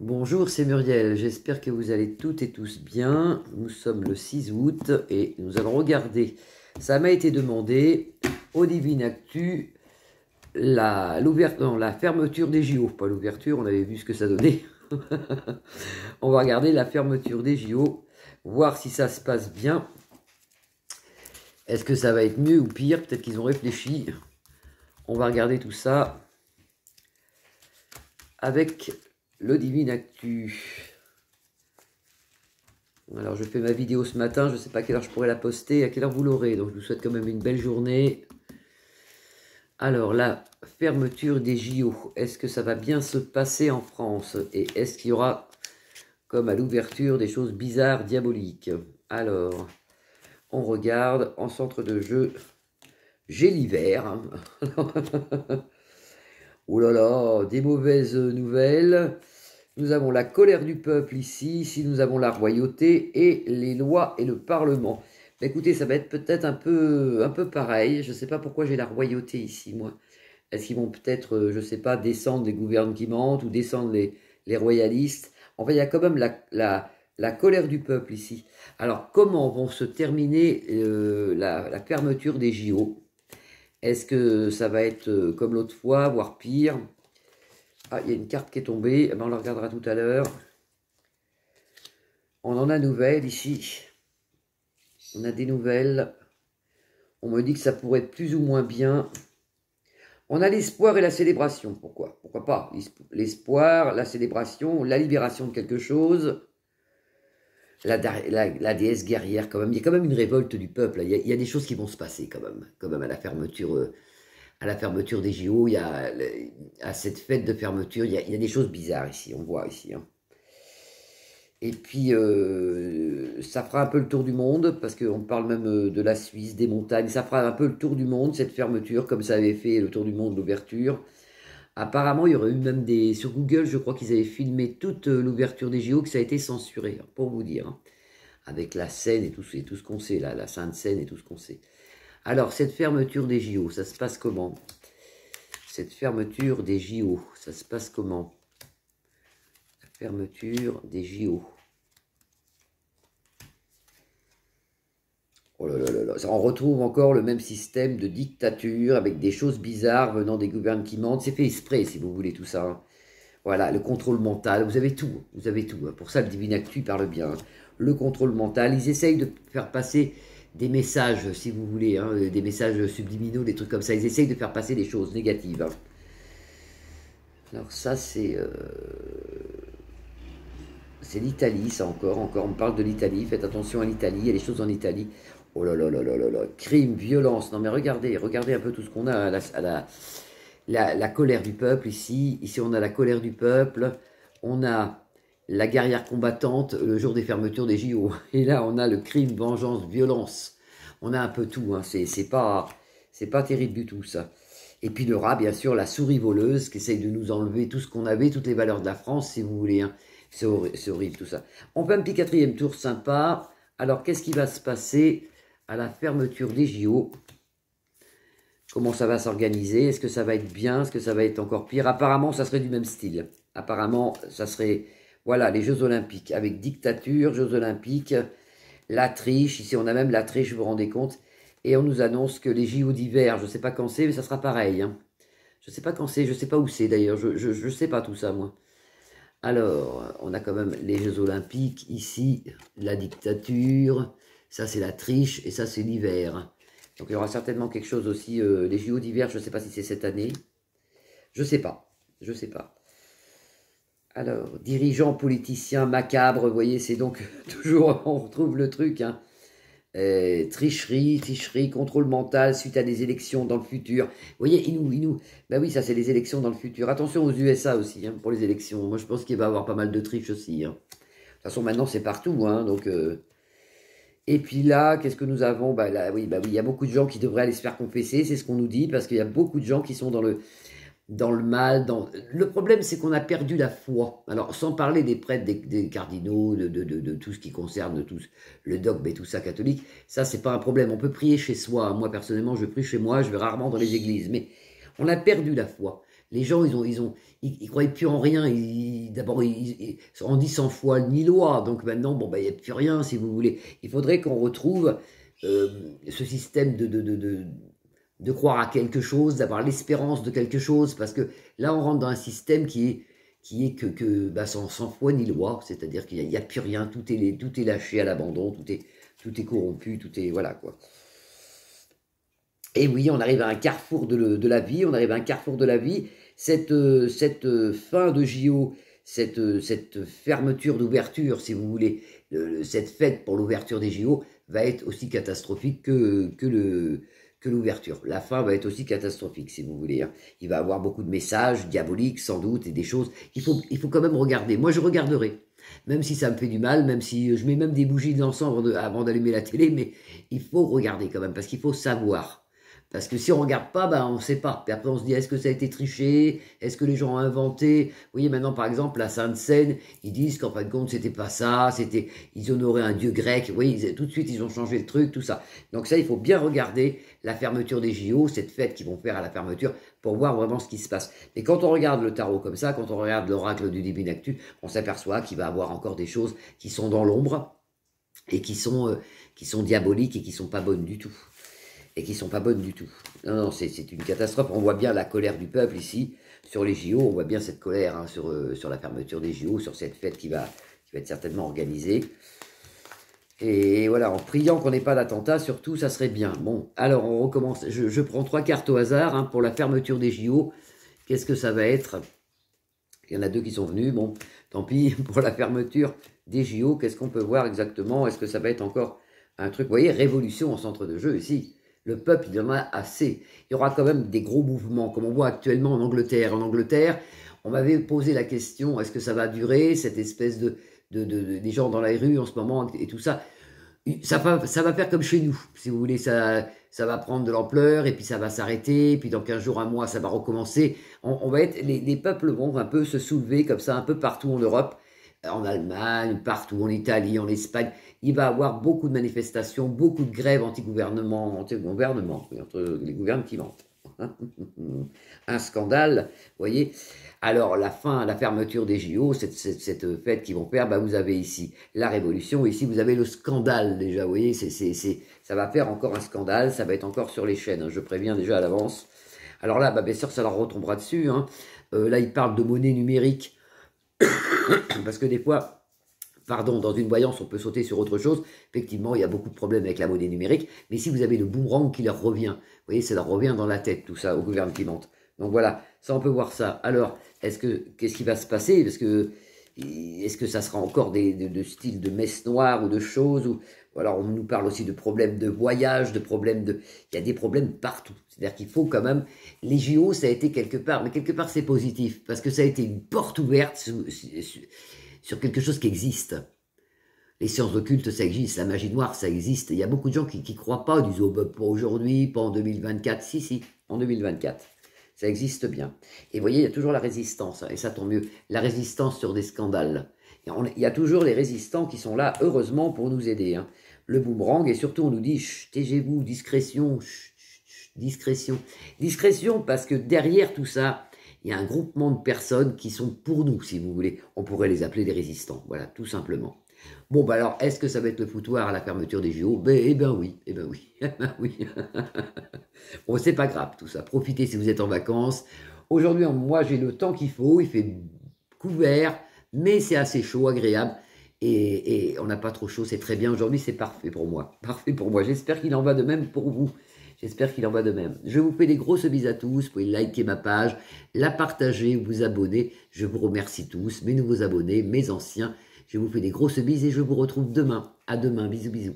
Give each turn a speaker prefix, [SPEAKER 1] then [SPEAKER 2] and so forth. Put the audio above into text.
[SPEAKER 1] Bonjour, c'est Muriel. J'espère que vous allez toutes et tous bien. Nous sommes le 6 août et nous allons regarder. Ça m'a été demandé au Divine Actu la fermeture des JO. Pas l'ouverture, on avait vu ce que ça donnait. On va regarder la fermeture des JO, voir si ça se passe bien. Est-ce que ça va être mieux ou pire? Peut-être qu'ils ont réfléchi. On va regarder tout ça avec le Divine Actu. Alors, je fais ma vidéo ce matin. Je ne sais pas à quelle heure je pourrai la poster, à quelle heure vous l'aurez. Donc, je vous souhaite quand même une belle journée. Alors, la fermeture des JO. Est-ce que ça va bien se passer en France? Et est-ce qu'il y aura, comme à l'ouverture, des choses bizarres, diaboliques? Alors, on regarde en centre de jeu. J'ai l'hiver. Oh là là, des mauvaises nouvelles. Nous avons la colère du peuple ici. Ici, nous avons la royauté et les lois et le Parlement. Mais écoutez, ça va être peut-être un peu pareil. Je ne sais pas pourquoi j'ai la royauté ici, moi. Est-ce qu'ils vont peut-être, je ne sais pas, descendre les gouvernements ou descendre les royalistes? Enfin, il y a quand même la colère du peuple ici. Alors, comment vont se terminer la fermeture des JO? Est-ce que ça va être comme l'autre fois, voire pire? Ah, il y a une carte qui est tombée. Eh ben, on la regardera tout à l'heure. On en a nouvelles ici. On a des nouvelles. On me dit que ça pourrait être plus ou moins bien. On a l'espoir et la célébration. Pourquoi? Pourquoi pas? L'espoir, la célébration, la libération de quelque chose. La déesse guerrière, quand même. Il y a quand même une révolte du peuple. Il y a des choses qui vont se passer, quand même à la fermeture des JO. À cette fête de fermeture, il y a des choses bizarres ici. On voit ici, hein. Et puis, ça fera un peu le tour du monde, parce qu'on parle même de la Suisse, des montagnes. Ça fera un peu le tour du monde, cette fermeture, comme ça avait fait le tour du monde, l'ouverture. Apparemment, il y aurait eu même des... Sur Google, je crois qu'ils avaient filmé toute l'ouverture des JO, que ça a été censuré, hein, pour vous dire, hein, avec la scène et tout ce qu'on sait, là, la Sainte Seine et tout ce qu'on sait. Alors, cette fermeture des JO, ça se passe comment? Cette fermeture des JO, ça se passe comment? Fermeture des JO. Oh là là là là. On retrouve encore le même système de dictature avec des choses bizarres venant des gouvernements. C'est fait exprès, si vous voulez, tout ça, hein. Voilà, le contrôle mental, vous avez tout, vous avez tout. Pour ça, le Divine Actu parle bien. Le contrôle mental, ils essayent de faire passer des messages, si vous voulez, hein, des messages subliminaux, des trucs comme ça. Ils essayent de faire passer des choses négatives, hein. Alors ça, c'est l'Italie, ça encore, on parle de l'Italie, faites attention à l'Italie, il y a des choses en Italie. Oh là là là là là là, crime, violence, non mais regardez un peu tout ce qu'on a la colère du peuple ici. Ici on a la colère du peuple, on a la guerrière combattante le jour des fermetures des JO. Et là on a le crime, vengeance, violence. On a un peu tout, hein. C'est pas terrible du tout ça. Et puis il y aura bien sûr la souris voleuse qui essaye de nous enlever tout ce qu'on avait, toutes les valeurs de la France si vous voulez, hein. C'est horrible tout ça. On fait un petit quatrième tour sympa. Alors qu'est-ce qui va se passer à la fermeture des JO? Comment ça va s'organiser? Est-ce que ça va être bien? Est-ce que ça va être encore pire? Apparemment, ça serait du même style. Apparemment, ça serait, voilà, les Jeux Olympiques, avec dictature, Jeux Olympiques, la triche. Ici, on a même la triche, vous vous rendez compte? Et on nous annonce que les JO d'hiver, je ne sais pas quand c'est, mais ça sera pareil, hein. Je ne sais pas quand c'est, je ne sais pas où c'est d'ailleurs. Je ne sais pas tout ça, moi. Alors, on a quand même les Jeux Olympiques, ici, la dictature, ça c'est la triche, et ça c'est l'hiver. Donc il y aura certainement quelque chose aussi, les JO d'hiver, je ne sais pas si c'est cette année. Je ne sais pas, je ne sais pas. Alors, dirigeants, politiciens, macabres, vous voyez, c'est donc toujours, on retrouve le truc, hein. Tricherie, contrôle mental suite à des élections dans le futur. Vous voyez, ben oui, ça c'est les élections dans le futur. Attention aux USA aussi, hein, pour les élections. Moi je pense qu'il va y avoir pas mal de triches aussi, hein. De toute façon maintenant c'est partout, hein, donc... Et puis là, qu'est-ce que nous avons? Là, oui, il y a beaucoup de gens qui devraient aller se faire confesser, c'est ce qu'on nous dit, parce qu'il y a beaucoup de gens qui sont dans le mal. Le problème, c'est qu'on a perdu la foi. Alors, sans parler des prêtres, des cardinaux, de tout ce qui concerne le dogme et tout ça catholique, ça, c'est pas un problème. On peut prier chez soi. Moi, personnellement, je prie chez moi, je vais rarement dans les églises. Mais on a perdu la foi. Les gens, ils croyaient plus en rien. D'abord, on dit 100 fois ni loi. Donc maintenant, bon, bah, il n'y a plus rien, si vous voulez. Il faudrait qu'on retrouve ce système de croire à quelque chose, d'avoir l'espérance de quelque chose, parce que là, on rentre dans un système qui est bah, sans foi ni loi, c'est-à-dire qu'il n'y a plus rien, tout est lâché à l'abandon, tout est corrompu, tout est, voilà, quoi. Et oui, on arrive à un carrefour de la vie, on arrive à un carrefour de la vie, cette fin de JO, cette fermeture d'ouverture, si vous voulez, cette fête pour l'ouverture des JO, va être aussi catastrophique que l'ouverture. La fin va être aussi catastrophique, si vous voulez. Hein. Il va y avoir beaucoup de messages diaboliques, sans doute, et des choses. Il faut quand même regarder. Moi, je regarderai. Même si ça me fait du mal, même si je mets même des bougies d'encens avant d'allumer la télé, mais il faut regarder quand même, parce qu'il faut savoir. Parce que si on regarde pas, ben on ne sait pas. Puis après on se dit, est-ce que ça a été triché? Est-ce que les gens ont inventé? Vous voyez maintenant par exemple la Sainte Seine, ils disent qu'en fin de compte c'était pas ça, ils honoraient un dieu grec. Vous voyez, tout de suite ils ont changé le truc, tout ça. Donc ça il faut bien regarder la fermeture des JO, cette fête qu'ils vont faire à la fermeture, pour voir vraiment ce qui se passe. Et quand on regarde le tarot comme ça, quand on regarde l'oracle du Divine Actu, on s'aperçoit qu'il va y avoir encore des choses qui sont dans l'ombre et qui sont diaboliques et qui sont pas bonnes du tout. Et qui sont pas bonnes du tout. Non, non, c'est une catastrophe. On voit bien la colère du peuple ici, sur les JO, on voit bien cette colère hein, sur la fermeture des JO, sur cette fête qui va être certainement organisée. Et voilà, en priant qu'on n'ait pas d'attentat, surtout, ça serait bien. Bon, alors on recommence. Je prends 3 cartes au hasard hein, pour la fermeture des JO. Qu'est-ce que ça va être? Il y en a 2 qui sont venus. Bon, tant pis, pour la fermeture des JO, qu'est-ce qu'on peut voir exactement? Est-ce que ça va être encore un truc? Vous voyez, révolution en centre de jeu ici. Le peuple, il en a assez. Il y aura quand même des gros mouvements, comme on voit actuellement en Angleterre. En Angleterre, on m'avait posé la question, est-ce que ça va durer, cette espèce des gens dans la rue en ce moment et tout ça. Ça va faire comme chez nous, si vous voulez. Ça va prendre de l'ampleur et puis ça va s'arrêter. Puis dans 15 jours, un mois, ça va recommencer. On va être, les peuples vont un peu se soulever comme ça, un peu partout en Europe. En Allemagne, partout, en Italie, en Espagne, il va y avoir beaucoup de manifestations, beaucoup de grèves anti-gouvernement, entre les gouvernements qui mentent. Un scandale, vous voyez. Alors, la fermeture des JO, cette fête qu'ils vont faire, bah, vous avez ici la révolution, ici vous avez le scandale déjà, vous voyez, ça va faire encore un scandale, ça va être encore sur les chaînes, hein, je préviens déjà à l'avance. Alors là, bah, bien sûr, ça leur retombera dessus. Hein. Là, ils parlent de monnaie numérique. Parce que des fois, pardon, dans une voyance, on peut sauter sur autre chose. Effectivement, il y a beaucoup de problèmes avec la monnaie numérique. Mais si vous avez le boomerang qui leur revient, vous voyez, ça leur revient dans la tête, tout ça, au gouvernement qui monte. Donc voilà, ça, on peut voir ça. Alors, qu'est-ce qui va se passer? Est-ce que ça sera encore de style de messe noire ou de choses ou alors on nous parle aussi de problèmes de voyage, il y a des problèmes partout. C'est-à-dire qu'il faut quand même, les JO ça a été quelque part, mais quelque part c'est positif, parce que ça a été une porte ouverte sur quelque chose qui existe. Les sciences occultes ça existe, la magie noire ça existe. Il y a beaucoup de gens qui croient pas, disent oh, bah, pas aujourd'hui, pas en 2024, si, en 2024. Ça existe bien. Et vous voyez, il y a toujours la résistance, hein, et ça tant mieux, la résistance sur des scandales. Il y a toujours les résistants qui sont là, heureusement, pour nous aider. Hein. Le boomerang, et surtout on nous dit, taisez-vous, discrétion, discrétion. Discrétion parce que derrière tout ça, il y a un groupement de personnes qui sont pour nous, si vous voulez. On pourrait les appeler des résistants, voilà, tout simplement. Bon, bah alors, est-ce que ça va être le foutoir à la fermeture des JO? Eh ben oui, eh ben oui, eh ben oui. Bon, c'est pas grave tout ça, profitez si vous êtes en vacances. Aujourd'hui, moi j'ai le temps qu'il faut, il fait couvert, mais c'est assez chaud, agréable, et on n'a pas trop chaud, c'est très bien. Aujourd'hui, c'est parfait pour moi, parfait pour moi. J'espère qu'il en va de même pour vous. J'espère qu'il en va de même. Je vous fais des grosses bises à tous. Vous pouvez liker ma page, la partager, vous abonner. Je vous remercie tous, mes nouveaux abonnés, mes anciens. Je vous fais des grosses bises et je vous retrouve demain. À demain. Bisous, bisous.